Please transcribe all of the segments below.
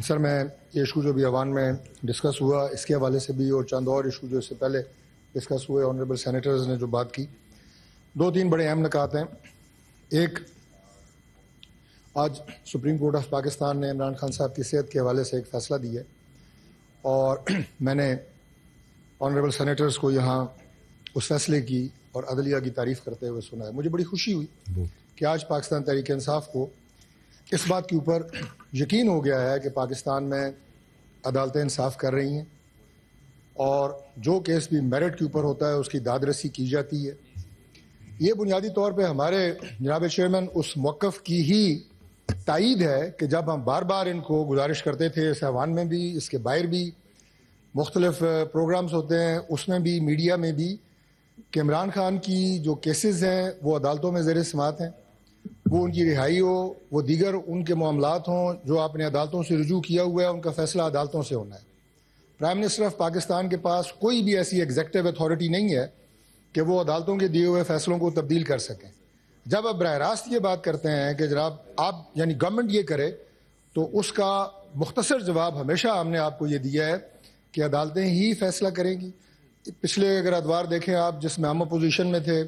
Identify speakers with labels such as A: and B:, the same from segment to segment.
A: سر میں یہ ایشو جو بھی ایوان میں ڈسکس ہوا اس کے حوالے سے بھی اور چند اور ایشو جو اس سے پہلے ڈسکس ہوئے آنریبل سینیٹرز نے جو بات کی، دو تین بڑے اہم نکات ہیں۔ ایک، آج سپریم کورٹ آف پاکستان نے عمران خان صاحب کی صحت کے حوالے سے ایک فیصلہ دیا ہے اور میں نے آنریبل سینیٹرز کو یہاں اس فیصلے کی اور عدلیہ کی تعریف کرتے ہوئے سنا ہے۔ مجھے بڑی خوشی ہوئی کہ آج پاکستان تحریک انصاف کو اس بات کے اوپر یقین ہو گیا ہے کہ پاکستان میں عدالتیں انصاف کر رہی ہیں اور جو کیس بھی میرٹ کے اوپر ہوتا ہے اس کی داد رسی کی جاتی ہے۔ یہ بنیادی طور پہ ہمارے جناب چیئرمین اس موقف کی ہی تائید ہے کہ جب ہم بار بار ان کو گزارش کرتے تھے، اس ایوان میں بھی، اس کے باہر بھی مختلف پروگرامز ہوتے ہیں، اس میں بھی، میڈیا میں بھی، کہ عمران خان کی جو کیسز ہیں وہ عدالتوں میں زیر سماعت ہیں، وہ ان کی رہائی ہو، وہ دیگر ان کے معاملات ہوں جو آپ نے عدالتوں سے رجوع کیا ہوا ہے، ان کا فیصلہ عدالتوں سے ہونا ہے۔ پرائم منسٹر آف پاکستان کے پاس کوئی بھی ایسی ایگزیکٹو اتھارٹی نہیں ہے کہ وہ عدالتوں کے دیے ہوئے فیصلوں کو تبدیل کر سکیں۔ جب آپ براہ راست یہ بات کرتے ہیں کہ جناب آپ یعنی گورنمنٹ یہ کرے، تو اس کا مختصر جواب ہمیشہ ہم نے آپ کو یہ دیا ہے کہ عدالتیں ہی فیصلہ کریں گی۔ پچھلے اگر ادوار دیکھیں آپ، جس میں ہم اپوزیشن میں تھے،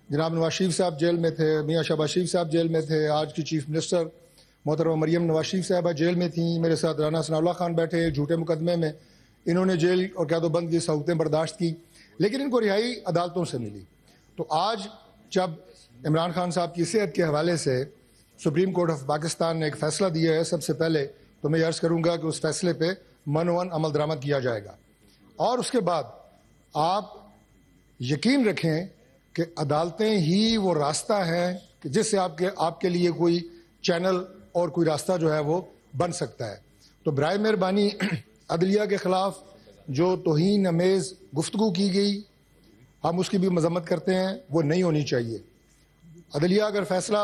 A: جناب نواز شریف صاحب جیل میں تھے، میاں شہباز شریف صاحب جیل میں تھے، آج کی چیف منسٹر محترمہ مریم نواز شریف صاحبہ جیل میں تھیں، میرے ساتھ رانا ثناء اللہ خان بیٹھے جھوٹے مقدمے میں، انہوں نے جیل اور قید و بند کی سہولتیں برداشت کی، لیکن ان کو رہائی عدالتوں سے ملی۔ تو آج جب عمران خان صاحب کی صحت کے حوالے سے سپریم کورٹ آف پاکستان نے ایک فیصلہ دیا ہے، سب سے پہلے تو میں عرض کروں گا کہ اس فیصلے پہ منوان عمل درآمد کیا جائے گا، اور اس کے بعد آپ یقین رکھیں کہ عدالتیں ہی وہ راستہ ہیں کہ جس سے آپ کے لیے کوئی چینل اور کوئی راستہ جو ہے وہ بن سکتا ہے۔ تو برائے مہربانی عدلیہ کے خلاف جو توہین امیز گفتگو کی گئی، ہم اس کی بھی مذمت کرتے ہیں، وہ نہیں ہونی چاہیے۔ عدلیہ اگر فیصلہ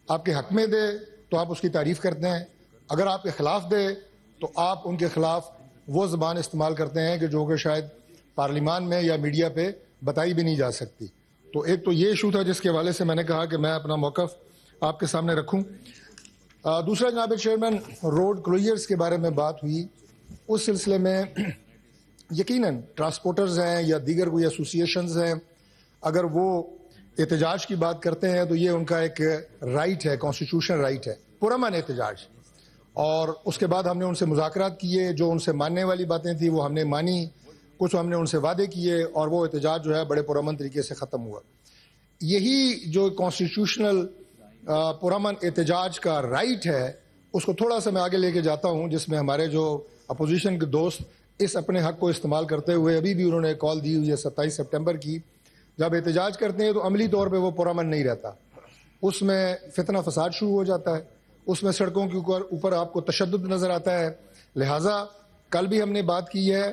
A: آپ کے حق میں دے تو آپ اس کی تعریف کرتے ہیں، اگر آپ کے خلاف دے تو آپ ان کے خلاف وہ زبان استعمال کرتے ہیں کہ جو کہ شاید پارلیمان میں یا میڈیا پہ بتائی بھی نہیں جا سکتی۔ تو ایک تو یہ ایشو تھا جس کے حوالے سے میں نے کہا کہ میں اپنا موقف آپ کے سامنے رکھوں۔ دوسرا جناب چیئرمین، روڈ کلوئرز کے بارے میں بات ہوئی، اس سلسلے میں یقیناً ٹرانسپورٹرز ہیں یا دیگر کوئی ایسوسیشنز ہیں، اگر وہ احتجاج کی بات کرتے ہیں تو یہ ان کا ایک رائٹ ہے، کانسٹیٹیوشن رائٹ ہے، پرامن احتجاج۔ اور اس کے بعد ہم نے ان سے مذاکرات کیے، جو ان سے ماننے والی باتیں تھیں وہ ہم نے مانی، کچھ ہم نے ان سے وعدے کیے، اور وہ احتجاج جو ہے بڑے پرامن طریقے سے ختم ہوا۔ یہی جو کانسٹیٹیوشنل پرامن احتجاج کا رائٹ ہے، اس کو تھوڑا سا میں آگے لے کے جاتا ہوں، جس میں ہمارے جو اپوزیشن کے دوست اس اپنے حق کو استعمال کرتے ہوئے ابھی بھی انہوں نے کال دی ہوئی ہے 27 سپٹمبر کی، جب احتجاج کرتے ہیں تو عملی طور پہ وہ پرامن نہیں رہتا، اس میں فتنہ فساد شروع ہو جاتا ہے، اس میں سڑکوں کے اوپر آپ کو تشدد نظر آتا ہے۔ لہٰذا کل بھی ہم نے بات کی ہے،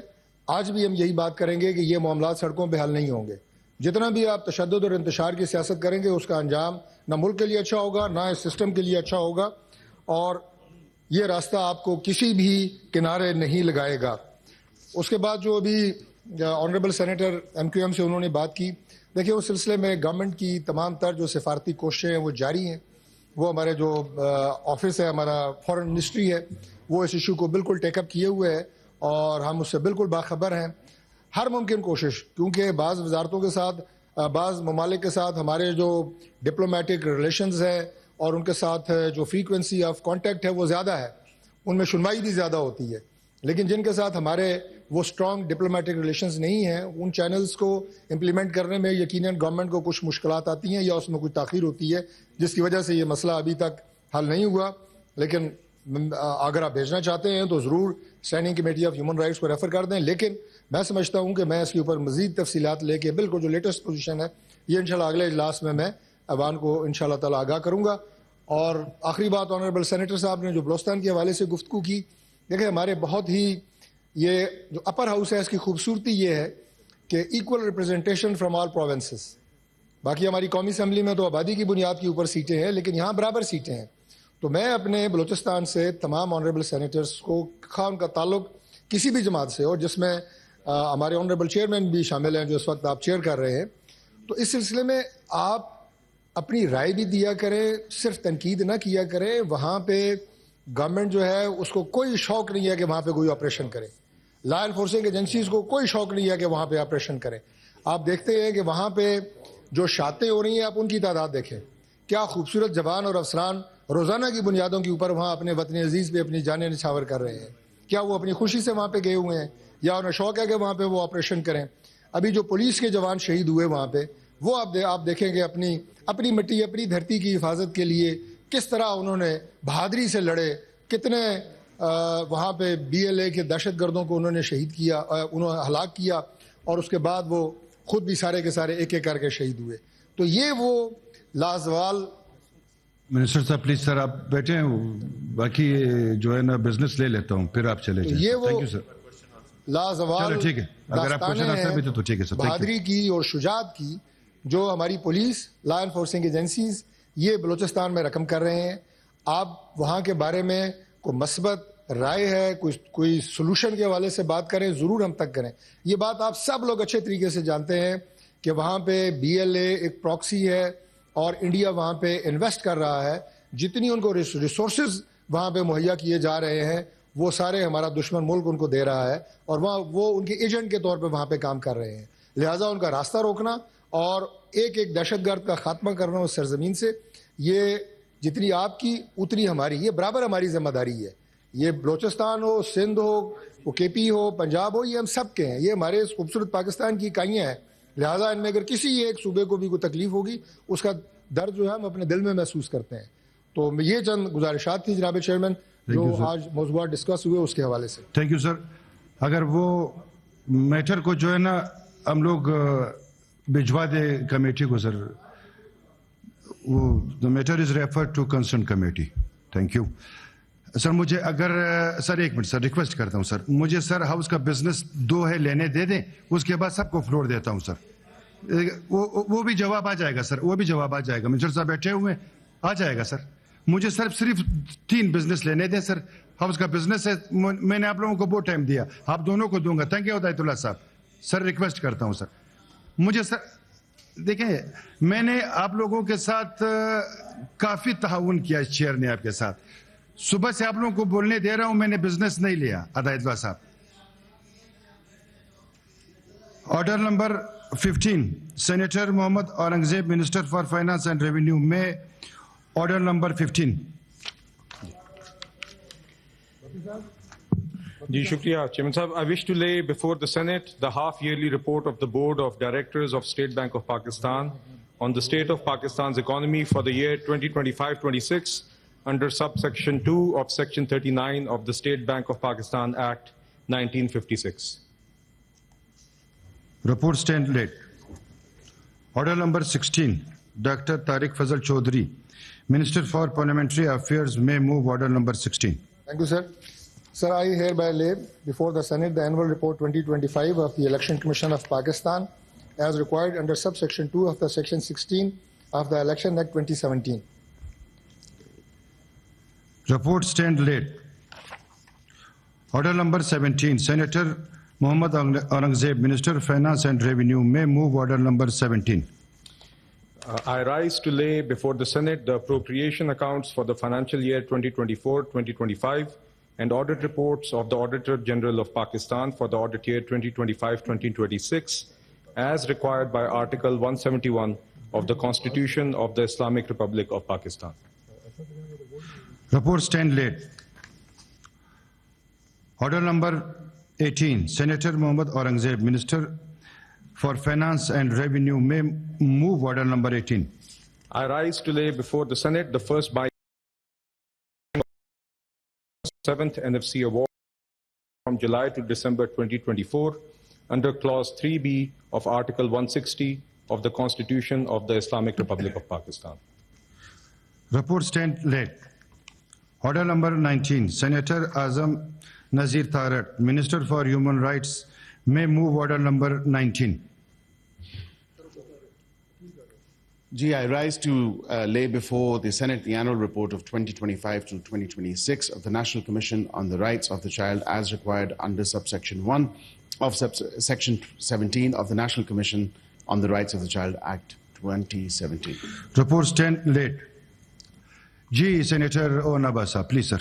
A: آج بھی ہم یہی بات کریں گے کہ یہ معاملات سڑکوں پہ حل نہیں ہوں گے۔ جتنا بھی آپ تشدد اور انتشار کی سیاست کریں گے، اس کا انجام نہ ملک کے لیے اچھا ہوگا، نہ اس سسٹم کے لیے اچھا ہوگا، اور یہ راستہ آپ کو کسی بھی کنارے نہیں لگائے گا۔ اس کے بعد جو ابھی آنریبل سینیٹر MQM سے انہوں نے بات کی، دیکھیں اس سلسلے میں گورنمنٹ کی تمام تر جو سفارتی کوششیں ہیں وہ جاری ہیں۔ وہ ہمارے جو آفس ہے، ہمارا فارن منسٹری ہے، وہ اس ایشو کو بالکل ٹیک اپ کیے ہوئے ہے اور ہم اس سے بالکل باخبر ہیں۔ ہر ممکن کوشش، کیونکہ بعض وزارتوں کے ساتھ، بعض ممالک کے ساتھ ہمارے جو ڈپلومیٹک ریلیشنز ہیں اور ان کے ساتھ جو فریکوینسی آف کانٹیکٹ ہے وہ زیادہ ہے، ان میں سنوائی بھی زیادہ ہوتی ہے، لیکن جن کے ساتھ ہمارے وہ اسٹرانگ ڈپلومیٹک ریلیشنز نہیں ہیں، ان چینلز کو امپلیمنٹ کرنے میں یقیناً گورنمنٹ کو کچھ مشکلات آتی ہیں یا اس میں کوئی تاخیر ہوتی ہے، جس کی وجہ سے یہ مسئلہ ابھی تک حل نہیں ہوا۔ لیکن اگر آپ بھیجنا چاہتے ہیں تو ضرور standing committee of human rights کو ریفر کر دیں، لیکن میں سمجھتا ہوں کہ میں اس کے اوپر مزید تفصیلات لے کے بالکل جو لیٹسٹ پوزیشن ہے یہ انشاءاللہ اگلے اجلاس میں ایوان کو انشاءاللہ تعالی آگاہ کروں گا۔ اور آخری بات، آنریبل سینیٹر صاحب نے جو بلوچستان کے حوالے سے گفتگو کی، دیکھیں ہمارے بہت ہی یہ جو اپر ہاؤس ہے اس کی خوبصورتی یہ ہے کہ equal representation from all provinces. باقی ہماری قومی اسمبلی میں تو آبادی کی بنیاد کے اوپر سیٹیں ہیں، لیکن یہاں برابر سیٹیں ہیں۔ تو میں اپنے بلوچستان سے تمام آنریبل سینیٹرز کو، خواہ ان کا تعلق کسی بھی جماعت سے ہو، جس میں ہمارے آنریبل چیئرمین بھی شامل ہیں جو اس وقت آپ چیئر کر رہے ہیں، تو اس سلسلے میں آپ اپنی رائے بھی دیا کریں، صرف تنقید نہ کیا کریں، وہاں پہ گورنمنٹ جو ہے اس کو کوئی شوق نہیں ہے کہ وہاں پہ کوئی آپریشن کرے. لا انفورسنگ ایجنسیز کو کوئی شوق نہیں ہے کہ وہاں پہ آپریشن کریں. آپ دیکھتے ہیں کہ وہاں پہ جو شاتیں ہو رہی ہیں, آپ ان کی تعداد دیکھیں. کیا خوبصورت جوان اور افسران روزانہ کی بنیادوں کے اوپر وہاں اپنے وطن عزیز پہ اپنی جانیں نچھاور کر رہے ہیں. کیا وہ اپنی خوشی سے وہاں پہ گئے ہوئے ہیں یا انہیں شوق ہے کہ وہاں پہ وہ آپریشن کریں؟ ابھی جو پولیس کے جوان شہید ہوئے وہاں پہ, وہ آپ دیکھیں کہ اپنی مٹی, اپنی دھرتی کی حفاظت کے لیے کس طرح انہوں نے بہادری سے لڑے. کتنے وہاں پہ BLA کے دہشت گردوں کو انہوں نے شہید کیا, انہوں نے ہلاک کیا, اور اس کے بعد وہ خود بھی سارے کے سارے ایک ایک کر کے شہید ہوئے. تو یہ وہ لازوال.
B: منسٹر صاحب پلیز سر آپ بیٹھے ہیں, باقی جو ہے نا بزنس لے لیتا ہوں پھر آپ چلے جائیں.
A: یہ وہ
B: تھینک یو سر.
A: لازوال
B: ٹھیک ہے, اگر آپ کوشچن آنسر بھی تو ٹھیک ہے سر.
A: بہادری کی اور شجاعت کی جو ہماری پولیس, لا انفورسنگ ایجنسیز یہ بلوچستان میں رقم کر رہے ہیں. آپ وہاں کے بارے میں کوئی مثبت رائے ہے, کوئی سلوشن کے حوالے سے بات کریں, ضرور ہم تک کریں. یہ بات آپ سب لوگ اچھے طریقے سے جانتے ہیں کہ وہاں پہ BLA ایک پراکسی ہے اور انڈیا وہاں پہ انویسٹ کر رہا ہے. جتنی ان کو ریسورسز وہاں پہ مہیا کیے جا رہے ہیں وہ سارے ہمارا دشمن ملک ان کو دے رہا ہے, اور وہ ان کے ایجنٹ کے طور پہ وہاں پہ کام کر رہے ہیں. لہٰذا ان کا راستہ روکنا اور ایک ایک دہشت گرد کا خاتمہ کرنا اس سرزمین سے, یہ جتنی آپ کی اتنی ہماری, یہ برابر ہماری ذمہ داری ہے. یہ بلوچستان ہو, سندھ ہو, وہ KP ہو, پنجاب ہو, یہ ہم سب کے ہیں. یہ ہمارے خوبصورت پاکستان کی اکائیاں ہیں. لہٰذا ان میں اگر کسی ایک صوبے کو بھی کوئی تکلیف ہوگی اس کا درد جو ہے ہم اپنے دل میں محسوس کرتے ہیں. تو یہ چند گزارشات تھی جناب چیئرمین جو آج موضوعات ڈسکس ہوئے اس کے حوالے سے.
B: تھینک یو سر. اگر وہ میٹر کو جو ہے نا ہم لوگ بھجوا دے کمیٹی کو سر, the matter is referred to concerned committee. Thank you. سر مجھے اگر سر ایک منٹ سر ریکویسٹ کرتا ہوں سر, مجھے سر ہاؤس کا بزنس 2 ہے لینے دے دیں, اس کے بعد سب کو فلور دیتا ہوں سر. وہ بھی جواب آ جائے گا سر, وہ بھی جواب آ جائے گا. منسٹر صاحب بیٹھے ہوئے آ جائے گا سر. مجھے صرف 3 بزنس لینے دیں سر. ہاؤس کا بزنس ہے, میں نے آپ لوگوں کو بہت ٹائم دیا, آپ دونوں کو دوں گا. تھینک یو ہدایت اللہ صاحب. سر ریکویسٹ کرتا ہوں سر, مجھے سر دیکھیں میں نے آپ لوگوں کے ساتھ کافی تعاون کیا اس چیئر نے آپ کے ساتھ. صبح سے آپ لوگوں کو بولنے دے رہا ہوں, میں نے بزنس نہیں لیا. ہدایت اللہ صاحب, order number 15 senator Muhammad Aurangzeb minister for finance and revenue میں آرڈر نمبر 15.
C: جی شکریہ چیئرمین صاحب. I wish to lay before the Senate the half-yearly report of the Board of Directors of State Bank of Pakistan on the state of Pakistan's economy for the year 2025-26 under subsection 2 of section 39 of the State Bank of Pakistan Act 1956.
B: Report stand late. Order number 16, Dr. Tariq Fazal Chaudhary, Minister for Parliamentary Affairs, may move order number 16.
A: Thank you, sir. Sir, I hereby lay before the Senate the annual report 2025 of the Election Commission of Pakistan as required under subsection 2 of the section 16 of the Election Act 2017.
B: Report stand late. Order number 17, Senator Mohammad Aurangzeb, Minister of Finance and Revenue, may move order number 17.
C: I rise to lay before the Senate the appropriation accounts for the financial year 2024-2025 and audit reports of the Auditor General of Pakistan for the audit year 2025-2026 as required by Article 171 of the Constitution of the Islamic Republic of Pakistan.
B: Report stand late. Order number 18, Senator Mohammad Aurangzeb, Minister for Finance and Revenue, may move order number 18.
C: I rise to lay before the Senate the first by 7th NFC Award from July to December 2024 under Clause 3B of Article 160 of the Constitution of the Islamic Republic of Pakistan.
B: Report stand late. Order number 19, Senator Azam Nazir Tharat, Minister for Human Rights, may move order number 19.
D: I rise to lay before the Senate the annual report of 2025 to 2026 of the National Commission on the Rights of the Child as required under subsection 1 of section 17 of the National Commission on the Rights of the Child Act 2017.
B: Report stand late. Senator Onabasa, please sir.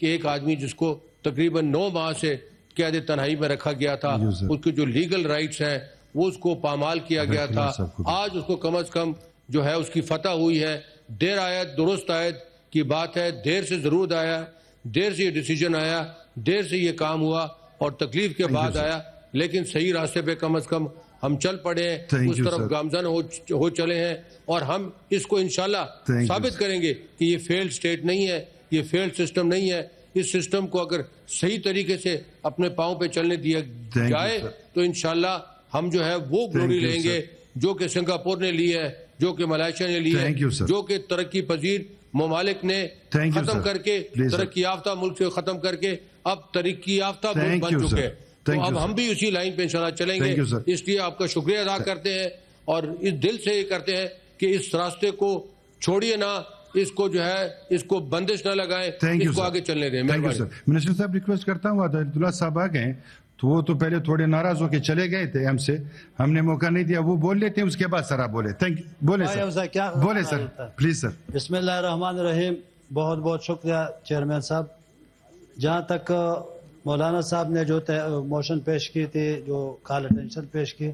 E: کہ ایک آدمی جس کو تقریباً 9 ماہ سے قید تنہائی میں رکھا گیا تھا، اس کے جو لیگل رائٹس ہیں وہ اس کو پامال کیا گیا تھا، آج اس کو کم از کم جو ہے اس کی فتح ہوئی ہے. دیر آیت درست آیت کی بات ہے، دیر سے ضرور آیا، دیر سے یہ ڈیسیجن آیا، دیر سے یہ کام ہوا اور تکلیف کے بعد آیا، لیکن صحیح راستے پہ کم از کم ہم چل پڑے ہیں، اس طرف گامزن ہو چلے ہیں، اور ہم اس کو انشاءاللہ ثابت کریں گے کہ یہ فیلڈ سٹیٹ نہیں ہے، یہ فیلڈ سسٹم نہیں ہے. اس سسٹم کو اگر صحیح طریقے سے اپنے پاؤں پہ چلنے دیا جائے تو انشاءاللہ ہم جو ہے وہ گلوری لیں گے جو کہ سنگاپور نے لی ہے، جو کہ ملائیشیا نے لی ہے، جو کہ ترقی پذیر ممالک نے ختم کر کے، ترقی یافتہ ملک سے ختم کر کے اب ترقی یافتہ ملک بن چکے ہیں. تو اب ہم بھی اسی لائن پہ انشاءاللہ چلیں گے. اس لیے آپ کا شکریہ ادا کرتے ہیں اور اس دل سے یہ کرتے ہیں کہ اس راستے کو چھوڑیے نہ، اس کو جو ہے اس کو بندش نہ لگائیں، اس کو آگے چلنے دیں.
B: منسٹر صاحب ریکویسٹ کرتا ہوں، عطیہ اللہ صاحب آ گئے تو وہ تو پہلے تھوڑے ناراض ہو کے چلے گئے تھے ہم سے، ہم نے موقع نہیں دیا، وہ بول لیتے ہیں اس کے بعد سر آپ بولے. Thank you. بولے سر پلیز سر.
F: بسم اللہ الرحمن الرحیم. بہت بہت شکریہ چیئرمین صاحب. جہاں تک مولانا صاحب نے جو موشن پیش کی تھی، جو کال اٹینشن پیش کی،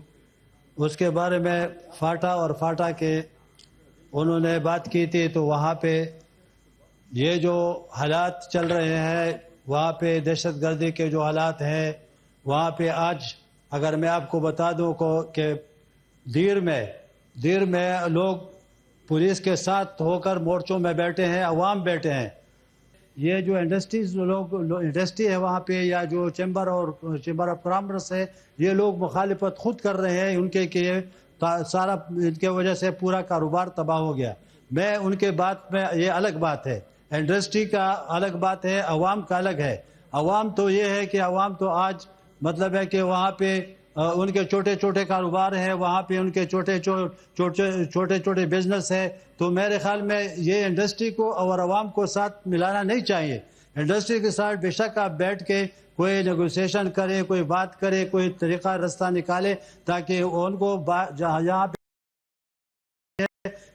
F: اس کے بارے میں فاٹا اور فاٹا کے انہوں نے بات کی تھی، تو وہاں پہ یہ جو حالات چل رہے ہیں، وہاں پہ دہشت گردی کے جو حالات ہیں، وہاں پہ آج اگر میں آپ کو بتا دوں کہ دیر میں لوگ پولیس کے ساتھ ہو کر مورچوں میں بیٹھے ہیں، عوام بیٹھے ہیں. یہ جو انڈسٹری ہے وہاں پہ، یا جو چیمبر آف کامرس ہے، یہ لوگ مخالفت خود کر رہے ہیں ان کے، کہ سارا ان کے وجہ سے پورا کاروبار تباہ ہو گیا. میں ان کے بات میں یہ الگ بات ہے، انڈسٹری کا الگ بات ہے، عوام کا الگ ہے. عوام تو یہ ہے کہ عوام تو آج مطلب ہے کہ وہاں پہ ان کے چھوٹے چھوٹے کاروبار ہیں، وہاں پہ ان کے چھوٹے چھوٹے بزنس ہے. تو میرے خیال میں یہ انڈسٹری کو اور عوام کو ساتھ ملانا نہیں چاہیے. انڈسٹری کے ساتھ بے شک آپ بیٹھ کے کوئی نیگوسیشن کرے، کوئی بات کرے، کوئی طریقہ رستہ نکالے، تاکہ ان کو یہاں پہ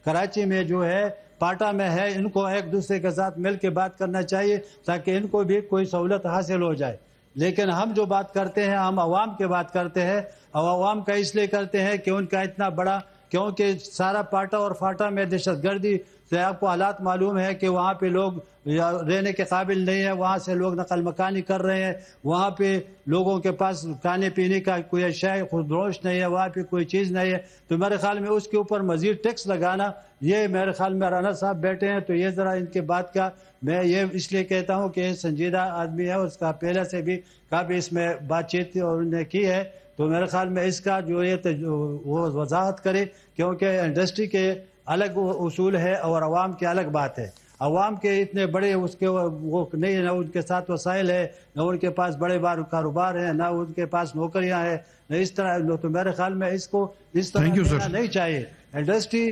F: کراچی میں جو ہے، پاٹا میں ہے، ان کو ایک دوسرے کے ساتھ مل کے بات کرنا چاہیے تاکہ ان کو بھی کوئی سہولت حاصل ہو جائے. لیکن ہم جو بات کرتے ہیں، ہم عوام کی بات کرتے ہیں، اور عوام کا اس لیے کرتے ہیں کہ ان کا اتنا بڑا، کیونکہ سارا پاٹا اور فاٹا میں دہشت گردی سے آپ کو حالات معلوم ہے کہ وہاں پہ لوگ رہنے کے قابل نہیں ہے، وہاں سے لوگ نقل مکانی کر رہے ہیں، وہاں پہ لوگوں کے پاس کھانے پینے کا کوئی شے خودروش نہیں ہے، وہاں پہ کوئی چیز نہیں ہے. تو میرے خیال میں اس کے اوپر مزید ٹیکس لگانا، یہ میرے خیال میں رانا صاحب بیٹھے ہیں تو یہ ذرا ان کے بات کا میں یہ اس لیے کہتا ہوں کہ سنجیدہ آدمی ہے، اس کا پہلے سے بھی کافی اس میں بات چیت انہوں نے کی ہے. تو میرے خیال میں اس کا جو یہ وہ وضاحت کرے، کیونکہ انڈسٹری کے الگ اصول ہے اور عوام کی الگ بات ہے. عوام کے اتنے بڑے اس کے وہ نہیں، نہ ان کے ساتھ وسائل ہے، نہ ان کے پاس بڑے کاروبار ہیں، نہ ان کے پاس نوکریاں ہیں، نہ اس طرح. تو میرے خیال میں اس کو اس طرح کرنا نہیں چاہیے. انڈسٹری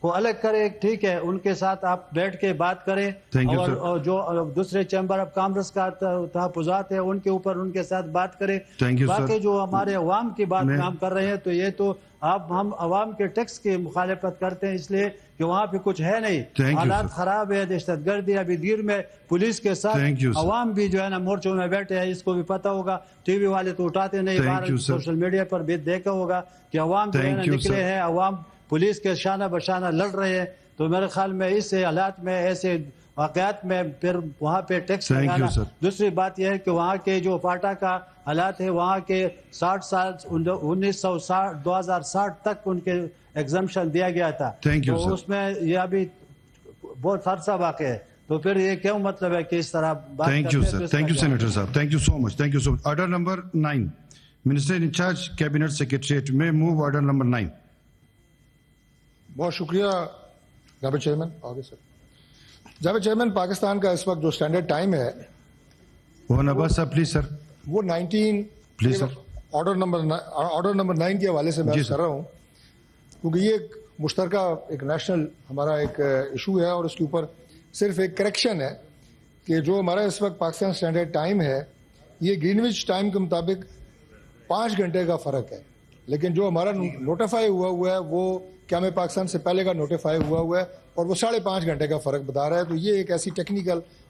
F: کو الگ کرے، ٹھیک ہے، ان کے ساتھ آپ بیٹھ کے بات کریں، اور جو دوسرے چیمبر آف کامرس کا تحفظات ہے ان کے اوپر ان کے ساتھ بات کریں. باقی جو ہمارے عوام کی بات ہم کر رہے ہیں، تو یہ تو ہم عوام کے ٹیکس کی مخالفت کرتے ہیں، اس لیے کہ وہاں پہ کچھ ہے نہیں، حالات خراب ہے، دہشت گردی. ابھی دیر میں پولیس کے ساتھ عوام بھی جو ہے نا مورچوں میں بیٹھے ہیں، اس کو بھی پتہ ہوگا. ٹی وی والے تو اٹھاتے نہیں، باہر سوشل میڈیا پر بھی دیکھا ہوگا کہ عوام جو ہے نا نکلے ہیں، عوام پولیس کے شانہ بشانہ لڑ رہے ہیں. تو میرے خیال میں اس حالات میں، ایسے واقعات میں پھر وہاں پہ ٹیکس لگانا. دوسری بات یہ ہے کہ وہاں کے جو پاٹا کا حالات ہے، وہاں کے 60 سال 2060 تک ان کے ایگزمپشن دیا گیا تھا، تو اس میں یہ ابھی بہت عرصہ واقع ہے. تو پھر یہ کیوں مطلب ہے کہ اس طرح بات کرتے ہیں.
B: Thank you sir, thank you senator صاحب، thank you so much, thank you so much. Order number 9، minister incharge cabinet secretariat میں موو آرڈر نمبر 9.
A: بہت شکریہ جناب چیئرمین. آگے سر. جناب چیئرمین، پاکستان کا اس وقت جو سٹینڈرڈ ٹائم ہے
B: وہ نواز صاحب پلیز سر،
A: وہ 19
B: پلیز سر،
A: آرڈر نمبر 9 کے حوالے سے میں کر رہا ہوں، کیونکہ یہ ایک مشترکہ ایک نیشنل ہمارا ایک ایشو ہے، اور اس کے اوپر صرف ایک کریکشن ہے کہ جو ہمارا اس وقت پاکستان سٹینڈرڈ ٹائم ہے، یہ گرینوچ ٹائم کے مطابق 5 گھنٹے کا فرق ہے. لیکن جو ہمارا نوٹیفائی ہوا ہے وہ قیام پاکستان سے پہلے کا نوٹیفائی ہوا ہے، اور وہ 5.5 گھنٹے کا فرق بتا رہا ہے. تو یہ ایک ایسی technical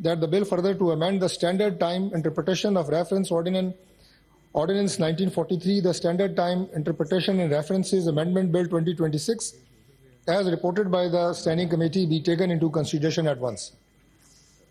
A: that the bill further to amend the standard time interpretation of reference ordinance 1943, the standard time interpretation and references amendment bill 2026, as reported by the standing committee, be taken into consideration at once.